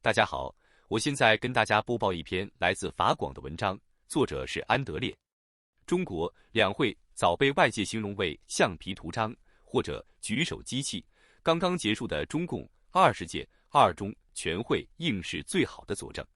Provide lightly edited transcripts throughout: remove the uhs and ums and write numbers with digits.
大家好，我现在跟大家播报一篇来自法广的文章，作者是安德烈。中国两会早被外界形容为橡皮图章或者举手机器，刚刚结束的中共20届二中全会应是最好的佐证。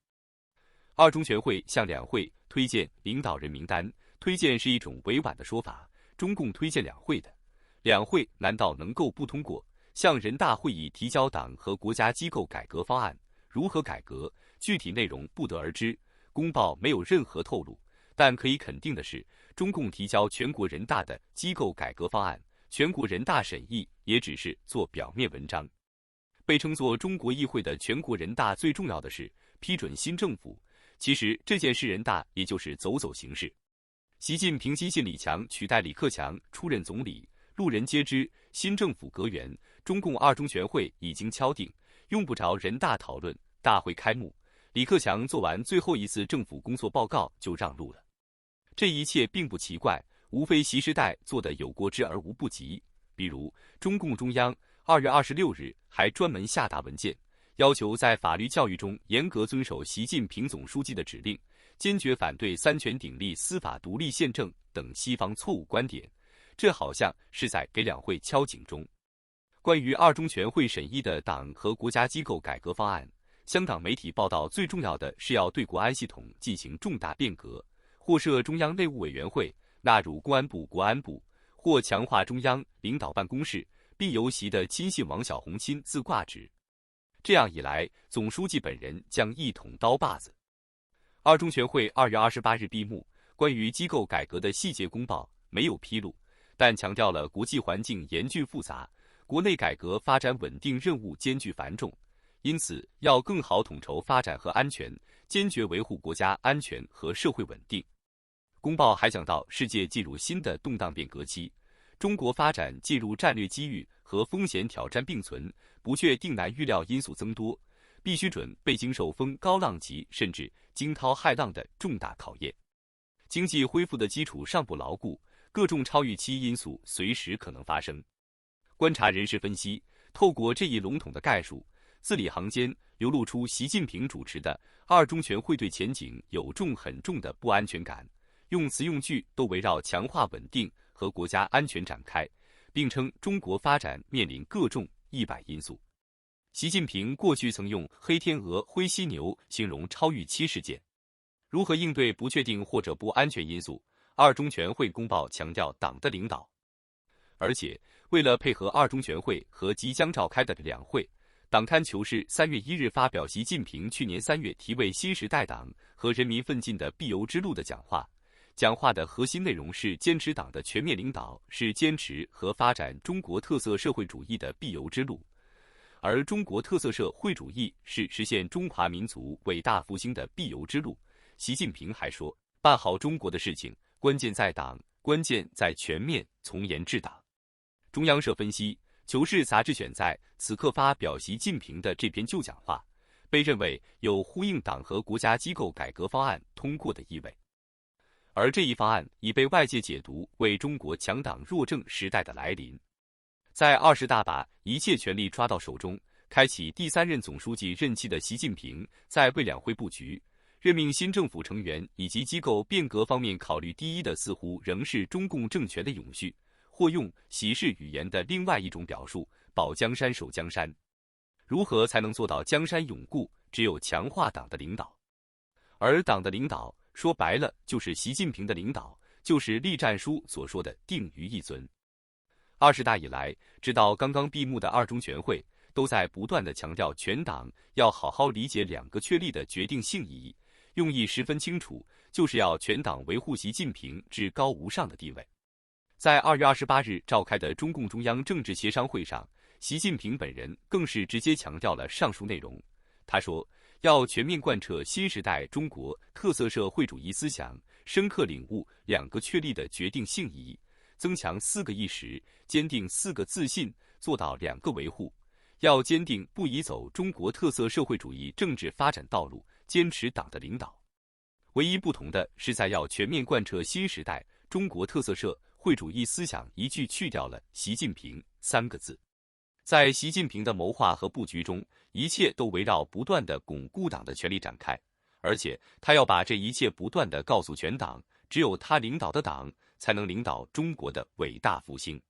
二中全会向两会推荐领导人名单，推荐是一种委婉的说法，中共推荐两会的，两会难道能够不通过？向人大会议提交党和国家机构改革方案，如何改革，具体内容不得而知，公报没有任何透露。但可以肯定的是，中共提交全国人大的机构改革方案，全国人大审议也只是做表面文章。被称作中国议会的全国人大最重要的是批准新政府，其实这件事人大也就是走走形式。习近平亲信李强取代李克强出任总理，路人皆知新政府阁员，中共二中全会已经敲定，用不着人大讨论，大会开幕，李克强做完最后一次政府工作报告就让路了。这一切并不奇怪，无非习时代做的有过之而无不及。比如中共中央2月26日还专门下达文件，要求在法律教育中严格遵守习近平总书记的指令，坚决反对三权鼎立、司法独立宪政等西方错误观点。这好像是在给两会敲警钟。关于二中全会审议的党和国家机构改革方案，香港媒体报道最重要的是要对国安系统进行重大变革，或设中央内务委员会，纳入公安部、国安部，或强化中央领导办公室，并由习的亲信王小洪亲自挂职。这样一来，总书记本人将一统刀把子。二中全会2月28日闭幕，关于机构改革的细节公报没有披露，但强调了国际环境严峻复杂，国内改革发展稳定任务艰巨繁重，因此要更好统筹发展和安全，坚决维护国家安全和社会稳定。公报还讲到，世界进入新的动荡变革期，中国发展进入战略机遇和风险挑战并存、不确定难预料因素增多，必须准备经受风高浪急甚至惊涛骇浪的重大考验。经济恢复的基础尚不牢固，各种超预期因素随时可能发生。观察人士分析，透过这一笼统的概述，字里行间流露出习近平主持的二中全会对前景有很重的不安全感，用词用句都围绕强化稳定和国家安全展开，并称中国发展面临各种意外因素。习近平过去曾用黑天鹅、灰犀牛形容超预期事件。如何应对不确定或者不安全因素，二中全会公报强调党的领导。而且为了配合二中全会和即将召开的两会，党刊求是3月1日发表习近平去年3月题为新时代党和人民奋进的必由之路的讲话。讲话的核心内容是坚持党的全面领导，是坚持和发展中国特色社会主义的必由之路。而中国特色社会主义是实现中华民族伟大复兴的必由之路。习近平还说，办好中国的事情，关键在党，关键在全面从严治党。中央社分析，求是杂志选在此刻发表习近平的这篇旧讲话，被认为有呼应党和国家机构改革方案通过的意味。而这一方案已被外界解读为中国强党弱政时代的来临。在20大把一切权力抓到手中，开启第3任总书记任期的习近平，在为两会布局、任命新政府成员以及机构变革方面考虑第一的，似乎仍是中共政权的永续，或用习式语言的另外一种表述，保江山守江山。如何才能做到江山永固，只有强化党的领导。而党的领导说白了就是习近平的领导，就是栗战书所说的定于一尊。20大以来，直到刚刚闭幕的二中全会，都在不断地强调全党要好好理解2个确立的决定性意义，用意十分清楚，就是要全党维护习近平至高无上的地位。在2月28日召开的中共中央政治协商会上，习近平本人更是直接强调了上述内容。他说，要全面贯彻新时代中国特色社会主义思想，深刻领悟2个确立的决定性意义，增强4个意识，坚定4个自信，做到2个维护。要坚定不移走中国特色社会主义政治发展道路，坚持党的领导。唯一不同的是，在要全面贯彻新时代中国特色社会主义思想一句去掉了习近平3个字。在习近平的谋划和布局中，一切都围绕不断的巩固党的权力展开，而且他要把这一切不断的告诉全党，只有他领导的党才能领导中国的伟大复兴。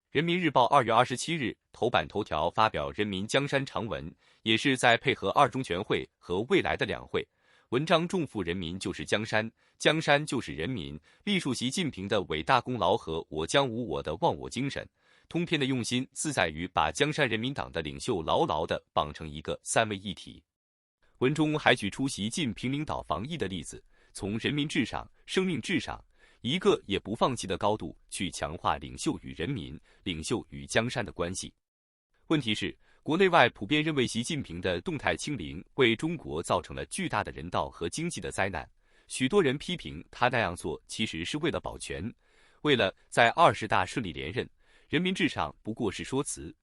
人民日报2月27日头版头条发表人民江山长文，也是在配合二中全会和未来的两会。文章重负人民就是江山，江山就是人民，历述习近平的伟大功劳和我将无我的忘我精神。通篇的用心自在于把江山人民党的领袖牢牢地绑成一个三位一体。文中还举出习近平领导防疫的例子，从人民至上、生命至上，一个也不放弃的高度去强化领袖与人民、领袖与江山的关系。问题是，国内外普遍认为习近平的动态清零为中国造成了巨大的人道和经济的灾难。许多人批评他那样做其实是为了保全，为了在20大顺利连任，人民至上不过是说辞。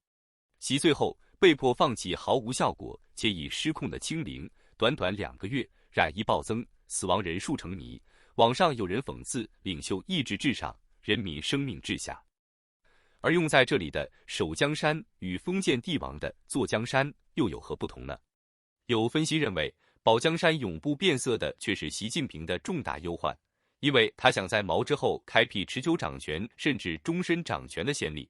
习最后被迫放弃毫无效果且已失控的清零，短短2个月染疫暴增，死亡人数成谜。网上有人讽刺领袖意志至上，人民生命至下。而用在这里的守江山与封建帝王的坐江山又有何不同呢？有分析认为，保江山永不变色的却是习近平的重大忧患，因为他想在毛之后开辟持久掌权甚至终身掌权的先例。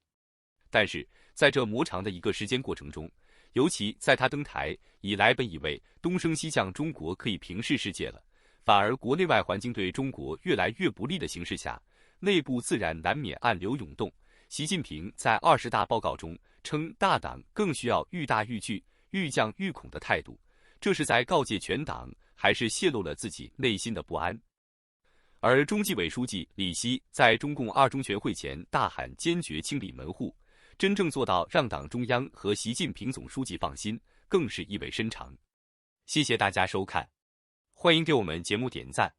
但是在这磨长的一个时间过程中，尤其在他登台以来，本以为东升西降中国可以平视世界了，反而国内外环境对中国越来越不利的形势下，内部自然难免暗流涌动。习近平在20大报告中称，大党更需要愈大愈惧、愈降愈恐的态度，这是在告诫全党，还是泄露了自己内心的不安？而中纪委书记李希在中共二中全会前大喊坚决清理门户，真正做到让党中央和习近平总书记放心，更是意味深长。谢谢大家收看，欢迎给我们节目点赞。